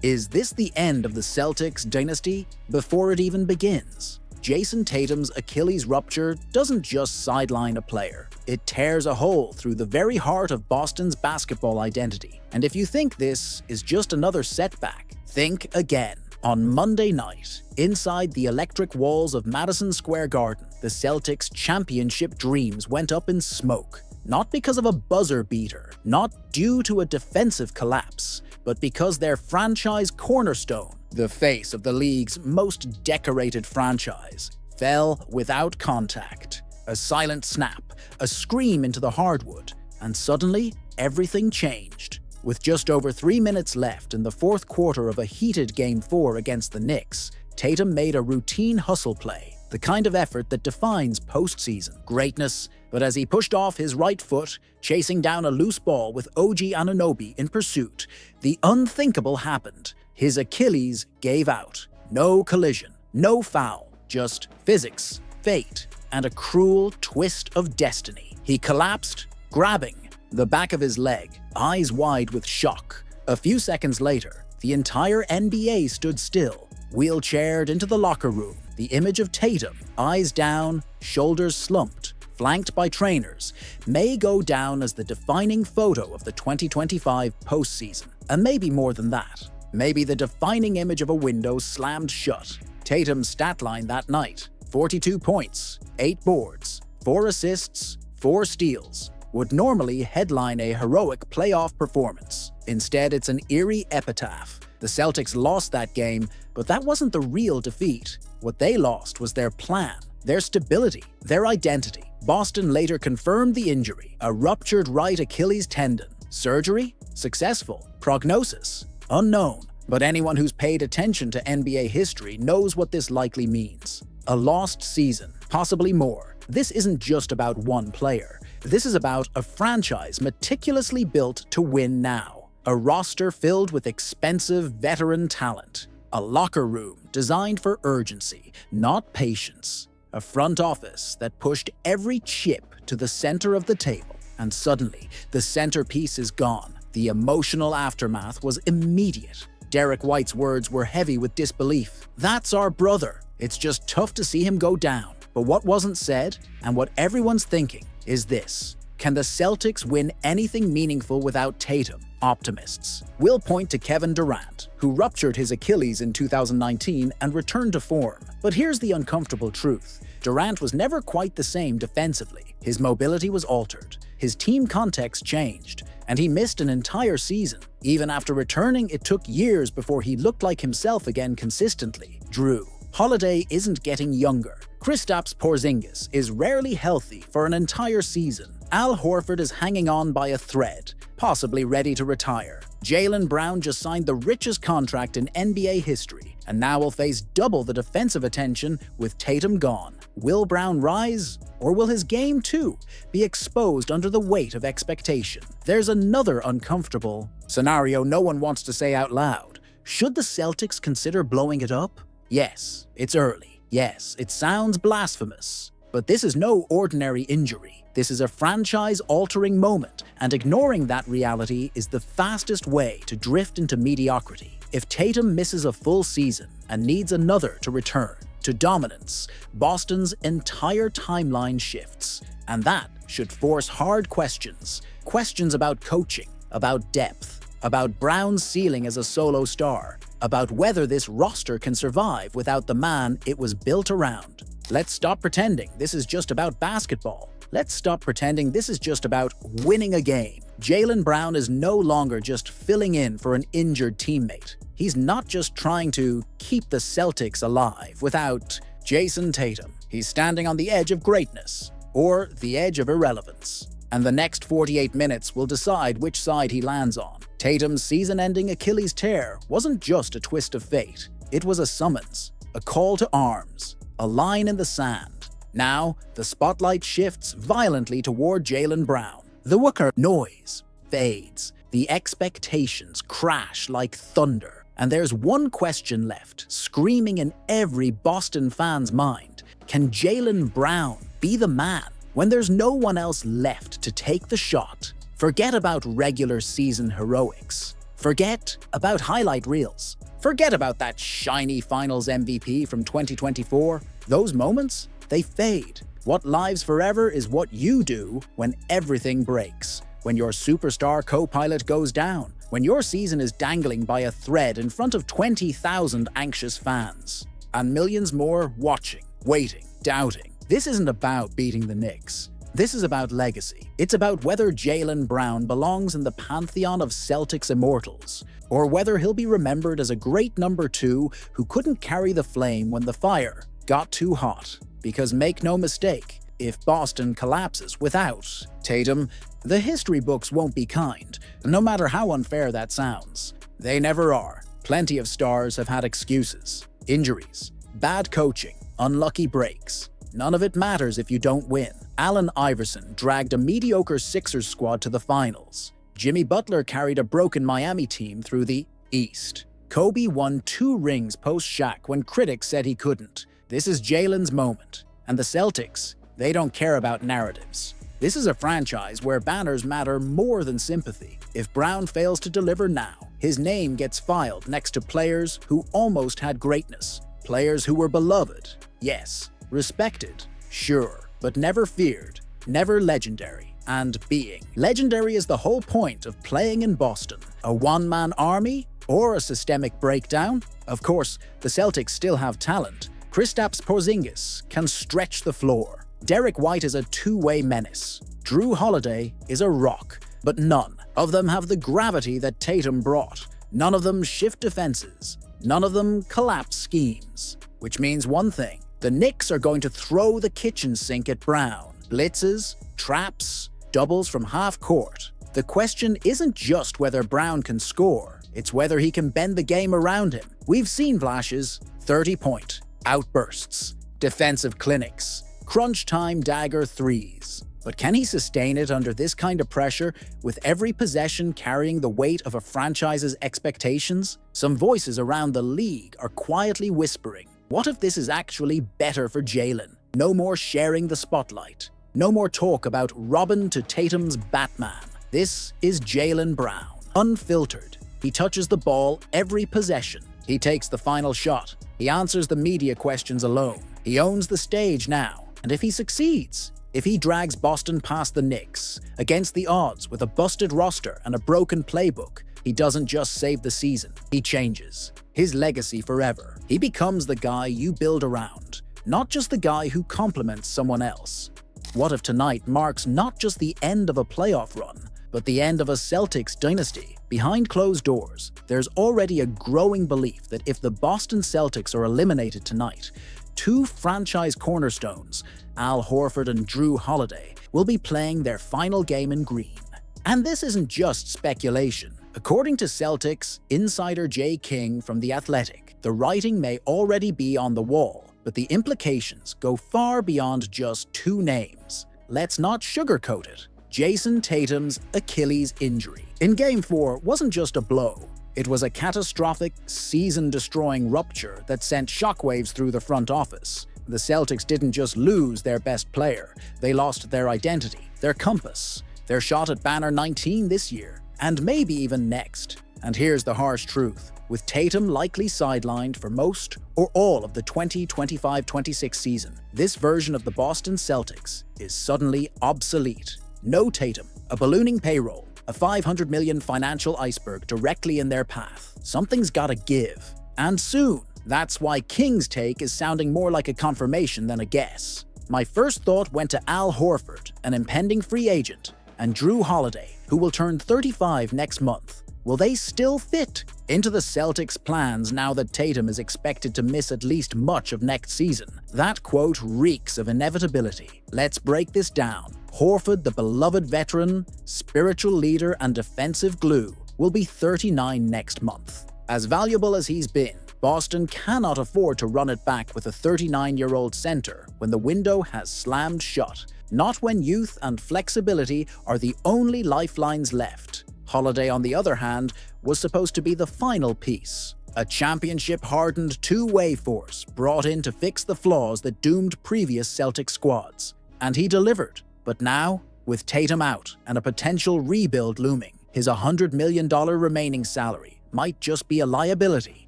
Is this the end of the Celtics dynasty? Before it even begins, Jayson Tatum's Achilles rupture doesn't just sideline a player. It tears a hole through the very heart of Boston's basketball identity. And if you think this is just another setback, think again. On Monday night, inside the electric walls of Madison Square Garden, the Celtics' championship dreams went up in smoke. Not because of a buzzer beater, not due to a defensive collapse, but because their franchise cornerstone, the face of the league's most decorated franchise, fell without contact. A silent snap, a scream into the hardwood, and suddenly everything changed. With just over 3 minutes left in the fourth quarter of a heated Game 4 against the Knicks, Tatum made a routine hustle play, the kind of effort that defines postseason greatness. But as he pushed off his right foot, chasing down a loose ball with OG Anunoby in pursuit, the unthinkable happened. His Achilles gave out. No collision, no foul, just physics, fate, and a cruel twist of destiny. He collapsed, grabbing the back of his leg, eyes wide with shock. A few seconds later, the entire NBA stood still, wheelchaired into the locker room, the image of Tatum, eyes down, shoulders slumped, flanked by trainers, may go down as the defining photo of the 2025 postseason. And maybe more than that. Maybe the defining image of a window slammed shut. Tatum's stat line that night: 42 points, 8 boards, 4 assists, 4 steals, would normally headline a heroic playoff performance. Instead, it's an eerie epitaph. The Celtics lost that game, but that wasn't the real defeat. What they lost was their plan, their stability, their identity. Boston later confirmed the injury: a ruptured right Achilles tendon. Surgery? Successful. Prognosis? Unknown. But anyone who's paid attention to NBA history knows what this likely means. A lost season, possibly more. This isn't just about one player. This is about a franchise meticulously built to win now. A roster filled with expensive veteran talent. A locker room designed for urgency, not patience. A front office that pushed every chip to the center of the table. And suddenly, the centerpiece is gone. The emotional aftermath was immediate. Derek White's words were heavy with disbelief. "That's our brother. It's just tough to see him go down." But what wasn't said, and what everyone's thinking, is this: can the Celtics win anything meaningful without Tatum? Optimists will point to Kevin Durant, who ruptured his Achilles in 2019 and returned to form. But here's the uncomfortable truth. Durant was never quite the same defensively. His mobility was altered, his team context changed, and he missed an entire season. Even after returning, it took years before he looked like himself again consistently. Drew Holiday isn't getting younger. Kristaps Porzingis is rarely healthy for an entire season. Al Horford is hanging on by a thread, possibly ready to retire. Jaylen Brown just signed the richest contract in NBA history, and now will face double the defensive attention with Tatum gone. Will Brown rise? Or will his game, too, be exposed under the weight of expectation? There's another uncomfortable scenario no one wants to say out loud. Should the Celtics consider blowing it up? Yes, it's early. Yes, it sounds blasphemous. But this is no ordinary injury. This is a franchise-altering moment, and ignoring that reality is the fastest way to drift into mediocrity. If Tatum misses a full season and needs another to return to dominance, Boston's entire timeline shifts. And that should force hard questions. Questions about coaching, about depth, about Brown's ceiling as a solo star, about whether this roster can survive without the man it was built around. Let's stop pretending this is just about basketball. Let's stop pretending this is just about winning a game. Jaylen Brown is no longer just filling in for an injured teammate. He's not just trying to keep the Celtics alive without Jayson Tatum. He's standing on the edge of greatness, or the edge of irrelevance. And the next 48 minutes will decide which side he lands on. Tatum's season-ending Achilles tear wasn't just a twist of fate. It was a summons, a call to arms, a line in the sand. Now, the spotlight shifts violently toward Jaylen Brown. The wooker noise fades. The expectations crash like thunder. And there's one question left, screaming in every Boston fan's mind. Can Jaylen Brown be the man when there's no one else left to take the shot? Forget about regular season heroics. Forget about highlight reels. Forget about that shiny Finals MVP from 2024. Those moments, they fade. What lives forever is what you do when everything breaks. When your superstar co-pilot goes down. When your season is dangling by a thread in front of 20,000 anxious fans. And millions more watching, waiting, doubting. This isn't about beating the Knicks. This is about legacy. It's about whether Jaylen Brown belongs in the pantheon of Celtics immortals, or whether he'll be remembered as a great number 2 who couldn't carry the flame when the fire got too hot. Because make no mistake, if Boston collapses without Tatum, the history books won't be kind, no matter how unfair that sounds. They never are. Plenty of stars have had excuses, injuries, bad coaching, unlucky breaks. None of it matters if you don't win. Allen Iverson dragged a mediocre Sixers squad to the finals. Jimmy Butler carried a broken Miami team through the East. Kobe won 2 rings post-Shaq when critics said he couldn't. This is Jaylen's moment. And the Celtics, they don't care about narratives. This is a franchise where banners matter more than sympathy. If Brown fails to deliver now, his name gets filed next to players who almost had greatness. Players who were beloved, yes. Respected, sure, but never feared, never legendary. And being legendary is the whole point of playing in Boston. A one-man army or a systemic breakdown? Of course, the Celtics still have talent. Kristaps Porzingis can stretch the floor. Derek White is a two-way menace. Drew Holiday is a rock, but none of them have the gravity that Tatum brought. None of them shift defenses. None of them collapse schemes. Which means one thing. The Knicks are going to throw the kitchen sink at Brown. Blitzes, traps, doubles from half court. The question isn't just whether Brown can score, it's whether he can bend the game around him. We've seen flashes, 30-point outbursts, defensive clinics, crunch time dagger threes. But can he sustain it under this kind of pressure, with every possession carrying the weight of a franchise's expectations? Some voices around the league are quietly whispering, what if this is actually better for Jaylen? No more sharing the spotlight. No more talk about Robin to Tatum's Batman. This is Jaylen Brown, unfiltered. He touches the ball every possession. He takes the final shot. He answers the media questions alone. He owns the stage now. And if he succeeds, if he drags Boston past the Knicks, against the odds with a busted roster and a broken playbook, he doesn't just save the season, he changes his legacy forever. He becomes the guy you build around, not just the guy who compliments someone else. What if tonight marks not just the end of a playoff run, but the end of a Celtics dynasty? Behind closed doors, there's already a growing belief that if the Boston Celtics are eliminated tonight, 2 franchise cornerstones, Al Horford and Drew Holiday, will be playing their final game in green. And this isn't just speculation. According to Celtics insider Jay King from The Athletic, the writing may already be on the wall, but the implications go far beyond just 2 names. Let's not sugarcoat it. Jayson Tatum's Achilles injury in Game 4 wasn't just a blow. It was a catastrophic, season-destroying rupture that sent shockwaves through the front office. The Celtics didn't just lose their best player, they lost their identity, their compass, their shot at banner 19 this year, and maybe even next. And here's the harsh truth. With Tatum likely sidelined for most or all of the 2025-26 season, this version of the Boston Celtics is suddenly obsolete. No Tatum, a ballooning payroll, a $500 million financial iceberg directly in their path. Something's gotta give. And soon. That's why King's take is sounding more like a confirmation than a guess. My first thought went to Al Horford, an impending free agent, and Drew Holiday, who will turn 35 next month. Will they still fit into the Celtics' plans now that Tatum is expected to miss at least much of next season? That quote reeks of inevitability. Let's break this down. Horford, the beloved veteran, spiritual leader, and defensive glue, will be 39 next month. As valuable as he's been, Boston cannot afford to run it back with a 39-year-old center when the window has slammed shut. Not when youth and flexibility are the only lifelines left. Holiday, on the other hand, was supposed to be the final piece. A championship-hardened two-way force brought in to fix the flaws that doomed previous Celtic squads. And he delivered. But now, with Tatum out and a potential rebuild looming, His $100 million remaining salary might just be a liability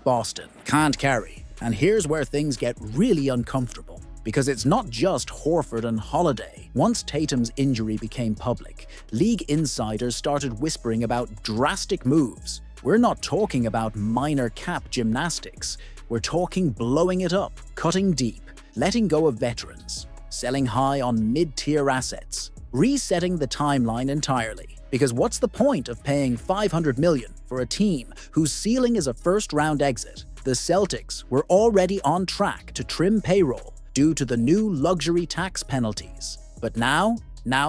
Boston can't carry. And here's where things get really uncomfortable. Because it's not just Horford and Holiday. Once Tatum's injury became public, league insiders started whispering about drastic moves. We're not talking about minor cap gymnastics. We're talking blowing it up, cutting deep, letting go of veterans, selling high on mid-tier assets, resetting the timeline entirely. Because what's the point of paying $500 million for a team whose ceiling is a first-round exit? The Celtics were already on track to trim payroll due to the new luxury tax penalties. But now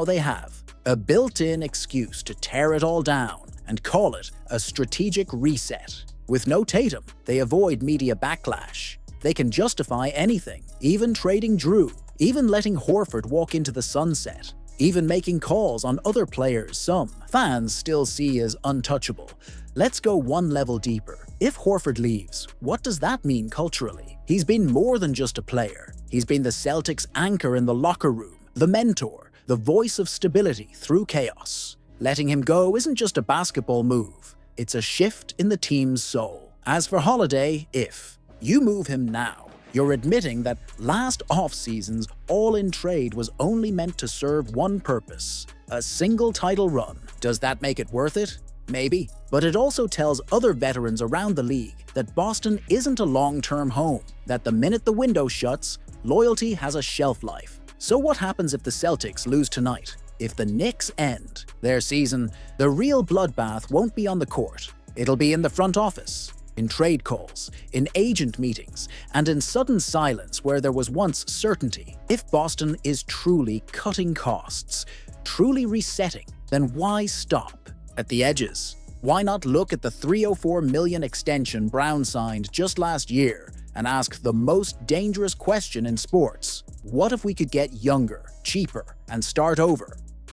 they have a built-in excuse to tear it all down and call it a strategic reset. With no Tatum, they avoid media backlash. They can justify anything, even trading Drew, even letting Horford walk into the sunset, even making calls on other players some fans still see as untouchable. Let's go one level deeper. If Horford leaves, what does that mean culturally? He's been more than just a player. He's been the Celtics' anchor in the locker room, the mentor, the voice of stability through chaos. Letting him go isn't just a basketball move. It's a shift in the team's soul. As for Holiday, if you move him now, you're admitting that last offseason's all-in trade was only meant to serve one purpose: a single title run. Does that make it worth it? Maybe. But it also tells other veterans around the league that Boston isn't a long-term home, that the minute the window shuts, loyalty has a shelf life. So what happens if the Celtics lose tonight? If the Knicks end their season, the real bloodbath won't be on the court. It'll be in the front office, in trade calls, in agent meetings, and in sudden silence where there was once certainty. If Boston is truly cutting costs, truly resetting, then why stop at the edges? Why not look at the $304 million extension Brown signed just last year and ask the most dangerous question in sports? What if we could get younger, cheaper, and start over?